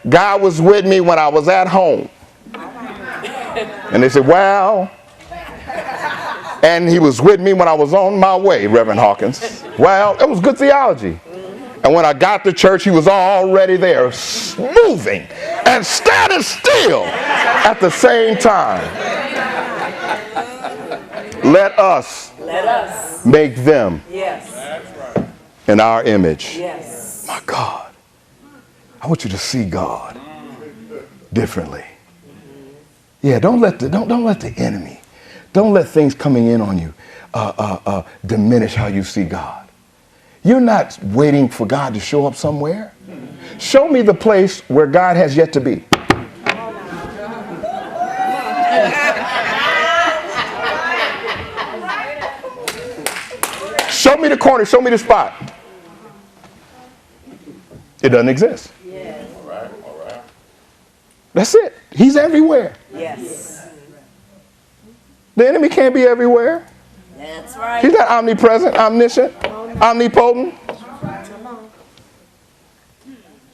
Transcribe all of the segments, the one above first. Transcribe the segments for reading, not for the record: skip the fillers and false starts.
God was with me when I was at home. And they said, well, and he was with me when I was on my way, Reverend Hawkins. Well, it was good theology. And when I got to church, he was already there, moving and standing still at the same time. Let us make them in our image. My God, I want you to see God differently. Yeah, don't let the enemy, don't let things coming in on you diminish how you see God. You're not waiting for God to show up somewhere. Show me the place where God has yet to be. Show me the corner, show me the spot. It doesn't exist. Yes. All right. That's it. He's everywhere. Yes. The enemy can't be everywhere. That's right. He's not omnipresent, omniscient, omnipotent.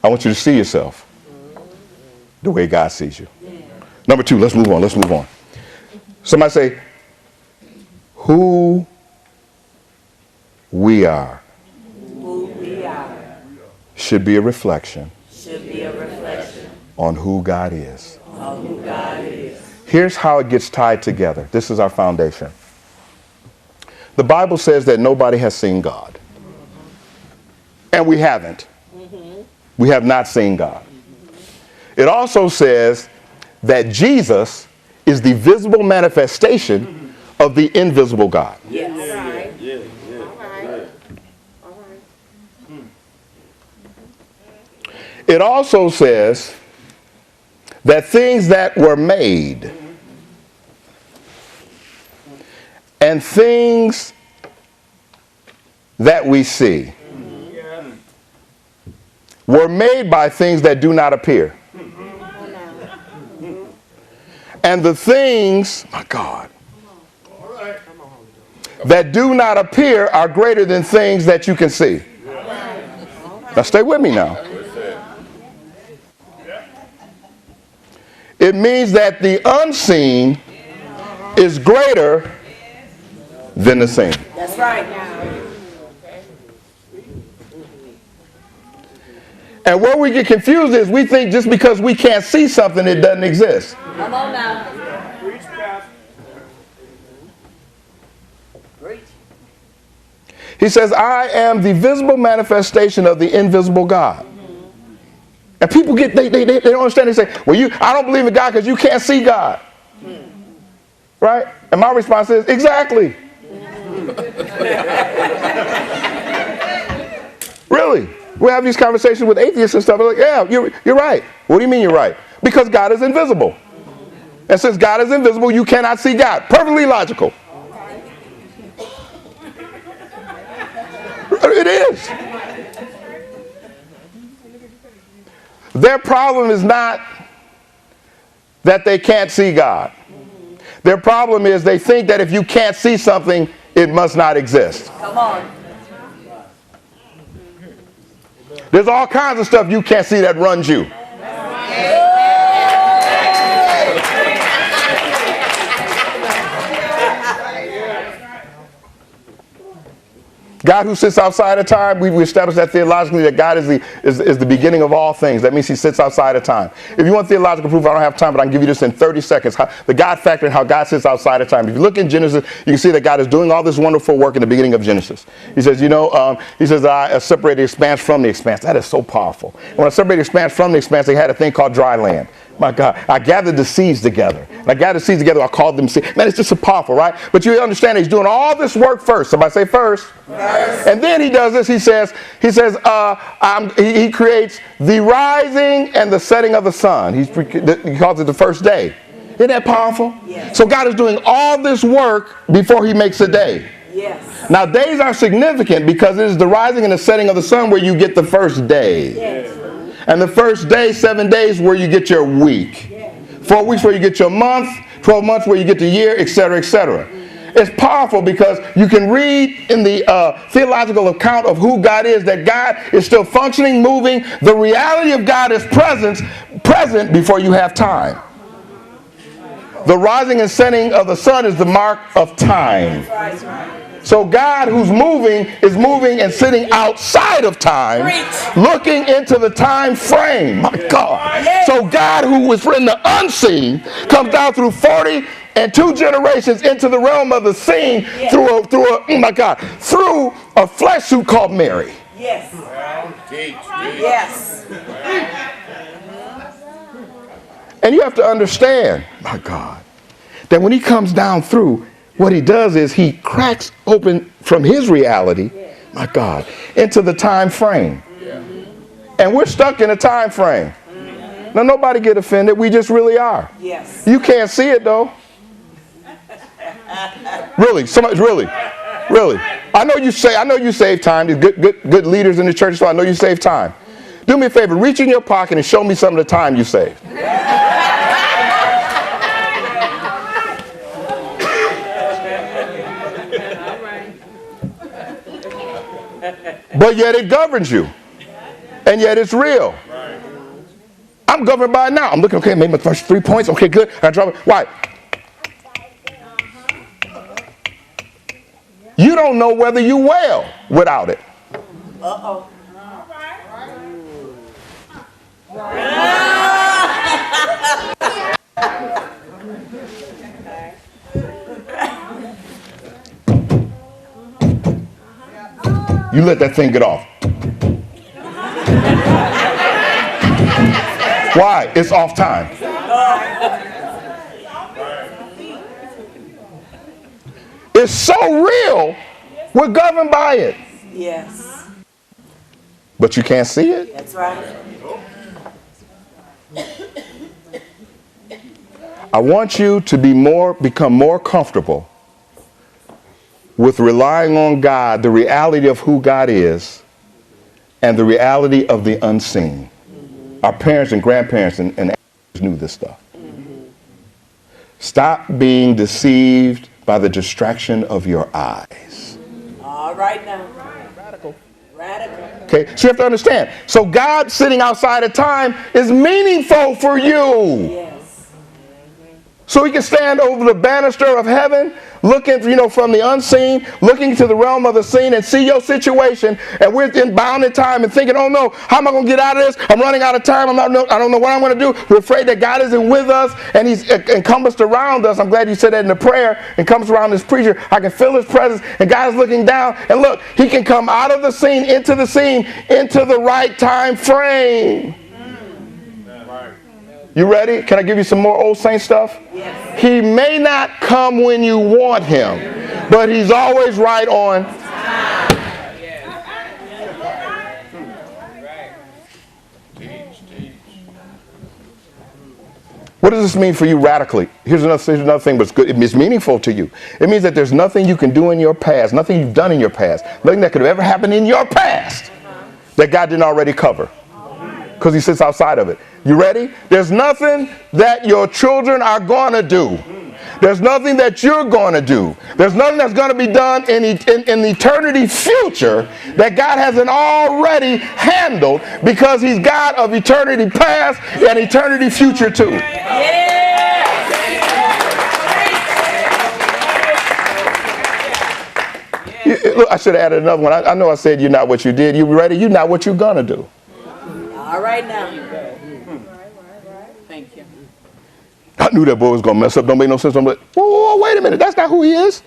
I want you to see yourself the way God sees you. Number 2, let's move on. Somebody say, who we are should be a reflection on who God is. Here's how it gets tied together. This is our foundation. The Bible says that nobody has seen God. And we haven't. We have not seen God. It also says that Jesus is the visible manifestation of the invisible God. Yes. It also says that things that were made and things that we see were made by things that do not appear. And the things, my God, that do not appear are greater than things that you can see. Now stay with me now. It means that the unseen is greater than the seen. That's right. And where we get confused is we think just because we can't see something, it doesn't exist. Come on now. Preach. He says, I am the visible manifestation of the invisible God. And people they don't understand. They say, well, I don't believe in God because you can't see God. Right? And my response is, exactly. Really? We have these conversations with atheists and stuff. They're like, yeah, you're right. What do you mean you're right? Because God is invisible. And since God is invisible, you cannot see God. Perfectly logical. It is. Their problem is not that they can't see God. Their problem is they think that if you can't see something, it must not exist. Come on. There's all kinds of stuff you can't see that runs you. God who sits outside of time, we established that theologically, that God is the beginning of all things. That means he sits outside of time. If you want theological proof, I don't have time, but I can give you this in 30 seconds. The God factor and how God sits outside of time. If you look in Genesis, you can see that God is doing all this wonderful work in the beginning of Genesis. He says, I separated the expanse from the expanse. That is so powerful. When I separated the expanse from the expanse, they had a thing called dry land. My God, I gathered the seas together. And I gathered the seas together, I called them seas. Man, it's just so powerful, right? But you understand he's doing all this work first. Somebody say first. And then he does this. He says, he creates the rising and the setting of the sun. He calls it the first day. Isn't that powerful? Yes. So God is doing all this work before he makes a day. Yes. Now days are significant because it is the rising and the setting of the sun where you get the first day. Yes. And the first day, 7 days, where you get your week. 4 weeks where you get your month, 12 months where you get the year, etc., etc. It's powerful because you can read in the theological account of who God is, that God is still functioning, moving. The reality of God is present before you have time. The rising and setting of the sun is the mark of time. So God, who's moving, is moving and sitting outside of time, looking into the time frame. My God. So God, who was in the unseen, comes down through 40 and 2 generations into the realm of the seen through a flesh suit called Mary. Yes. Yes. And you have to understand, my God, that when he comes down through, what he does is he cracks open from his reality, my God, into the time frame. And we're stuck in a time frame. Now, nobody get offended. We just really are. Yes. You can't see it, though. Really, really. I know you save time. There's good leaders in the church, so I know you save time. Do me a favor, reach in your pocket and show me some of the time you saved. But yet it governs you. And yet it's real. I'm governed by it now. I'm looking, okay, made my first 3 points. Okay, good. I drop it. Why? You don't know whether you will without it. Uh-oh. You let that thing get off. Why? It's off time. It's so real, we're governed by it. Yes. But you can't see it. That's right. I want you to become more comfortable with relying on God, the reality of who God is, and the reality of the unseen. Our parents and grandparents and knew this stuff. Stop being deceived by the distraction of your eyes. All right now. Radical. Radical. Okay, so you have to understand. So God sitting outside of time is meaningful for you. Yes. So he can stand over the banister of heaven, looking, from the unseen, looking to the realm of the seen and see your situation. And we're bound in time and thinking, oh no, how am I going to get out of this? I'm running out of time. I don't know what I'm going to do. We're afraid that God isn't with us and he's encompassed around us. I'm glad you said that in the prayer. Encompassed around this preacher. I can feel his presence and God is looking down. And look, he can come out of the scene, into the right time frame. You ready? Can I give you some more old saint stuff? Yes. He may not come when you want him, but he's always right on. What does this mean for you radically? Here's another thing, but it's good. It's meaningful to you. It means that there's nothing you can do in your past, nothing you've done in your past, nothing that could have ever happened in your past that God didn't already cover, because he sits outside of it. You ready? There's nothing that your children are going to do. There's nothing that you're going to do. There's nothing that's going to be done in the eternity future that God hasn't already handled, because he's God of eternity past and eternity future too. Look, I should have added another one. I know I said you're not what you did. You ready? You're not what you're going to do. All right now. Thank you. I knew that boy was going to mess up. Don't make no sense. I'm like, whoa, wait a minute. That's not who he is.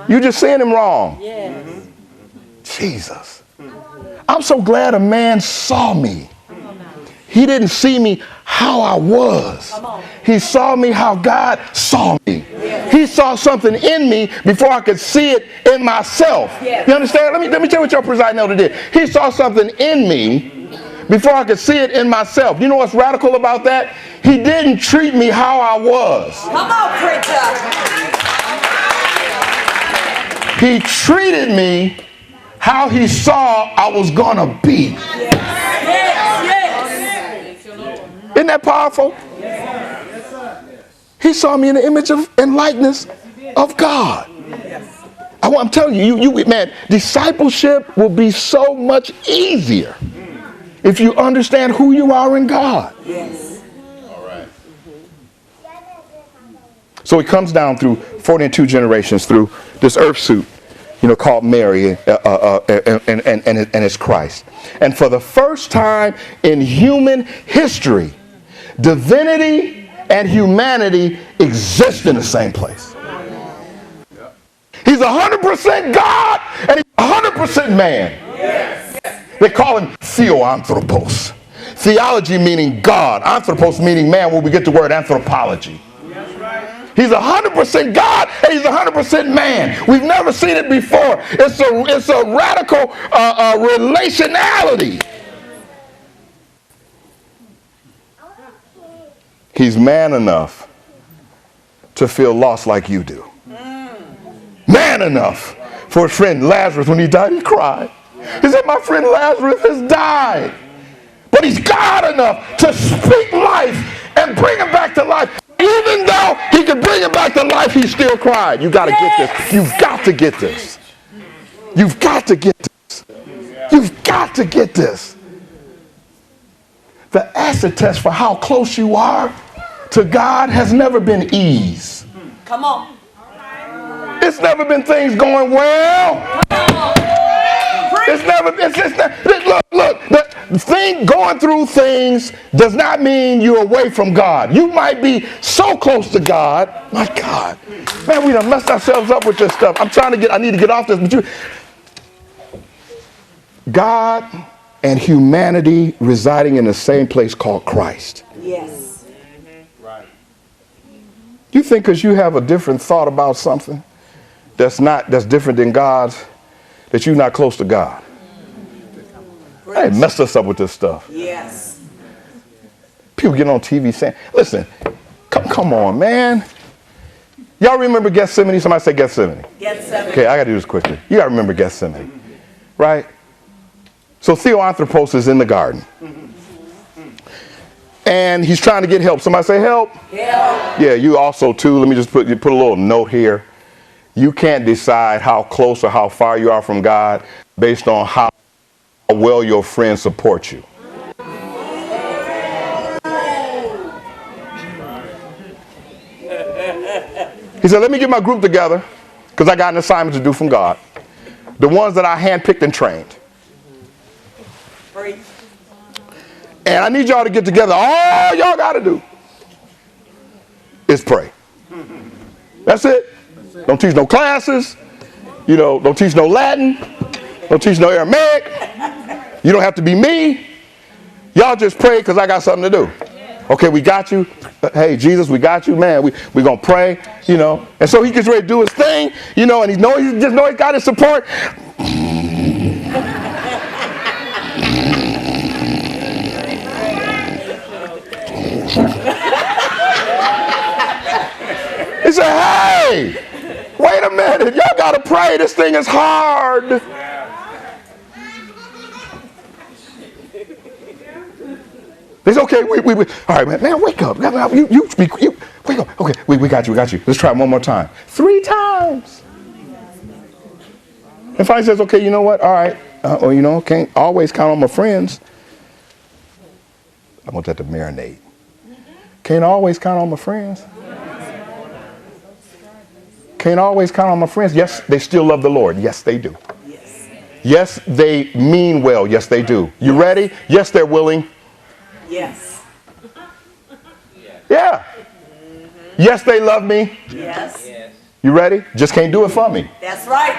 You just seeing him wrong. Yes. Jesus. I'm so glad a man saw me. He didn't see me how I was. He saw me how God saw me. He saw something in me before I could see it in myself. You understand? Let me tell you what your presiding elder did. He saw something in me before I could see it in myself. You know what's radical about that? He didn't treat me how I was. Come on, preacher. He treated me how he saw I was going to be. Yes. Isn't that powerful? He saw me in the image and likeness of God. Oh, I'm telling you, man, discipleship will be so much easier if you understand who you are in God. Yes. All right. So he comes down through 42 generations through this earth suit, called Mary, and it's Christ. And for the first time in human history, divinity and humanity exist in the same place. He's 100% God and he's 100% man. Yes. They call him theoanthropos. Theology meaning God, anthropos meaning man, where we get the word anthropology. He's 100% God and he's 100% man. We've never seen it before. It's a radical relationality. He's man enough to feel lost like you do. Man enough for his friend Lazarus, when he died, he cried. He said, my friend Lazarus has died. But he's God enough to speak life and bring him back to life. Even though he could bring him back to life, he still cried. You got to get this. You've got to get this. You've got to get this. You've got to get this. The acid test for how close you are to God has never been ease. Come on. It's never been things going well. It's never, look, the thing going through things does not mean you're away from God. You might be so close to God. My God. Man, we done messed ourselves up with this stuff. I need to get off this. But God and humanity residing in the same place called Christ. Yes. Right. You think because you have a different thought about something that's different than God's, that you're not close to God? They messed us up with this stuff. Yes. People get on TV saying, listen, come on, man. Y'all remember Gethsemane? Somebody say Gethsemane. Gethsemane. Okay, I got to do this quickly. You got to remember Gethsemane, right? So theoanthropos is in the garden. And he's trying to get help. Somebody say help. Help. Yeah, you also too. Let me just put a little note here. You can't decide how close or how far you are from God based on how well your friends support you. He said, let me get my group together because I got an assignment to do from God. The ones that I handpicked and trained. And I need y'all to get together. All y'all got to do is pray. That's it. Don't teach no classes. Don't teach no Latin. Don't teach no Aramaic. You don't have to be me. Y'all just pray because I got something to do. Okay, we got you. Hey, Jesus, we got you, man. We're going to pray, And so he gets ready to do his thing, and he just know he's got his support. He said, hey, wait a minute. Y'all got to pray. This thing is hard. They said, okay, all right, man, wake up. You speak. Wake up. Okay, we got you. Let's try it one more time. 3 times. And finally says, okay, you know what? All right. Can't always count on my friends. I want that to marinate. Can't always count on my friends. Can't always count on my friends. Yes, they still love the Lord. Yes, they do. Yes, they mean well. Yes, they do. You ready? Yes, they're willing. Yes. Yeah. Yes, they love me. Yes. You ready? Just can't do it for me. That's right.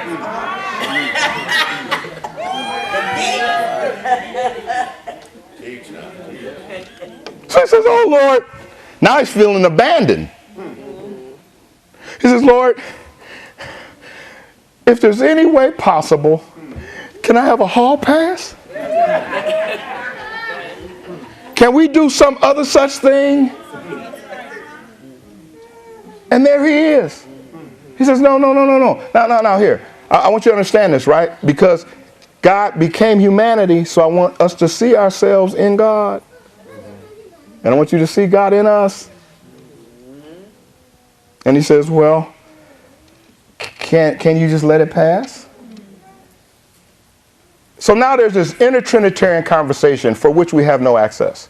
So he says, oh, Lord. Now he's feeling abandoned. He says, Lord, if there's any way possible, can I have a hall pass? Can we do some other such thing? And there he is. He says, no. Now here. I want you to understand this, right? Because God became humanity, so I want us to see ourselves in God. And I want you to see God in us. And he says, well, can you just let it pass? So now there's this inner Trinitarian conversation for which we have no access.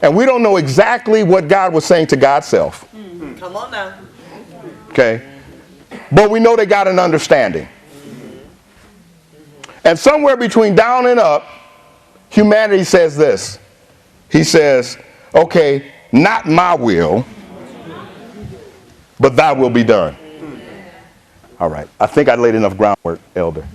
And we don't know exactly what God was saying to God's self. Come on now. Okay? But we know they got an understanding. And somewhere between down and up, humanity says this. He says, okay, not my will, but thy will be done. All right. I think I laid enough groundwork, Elder.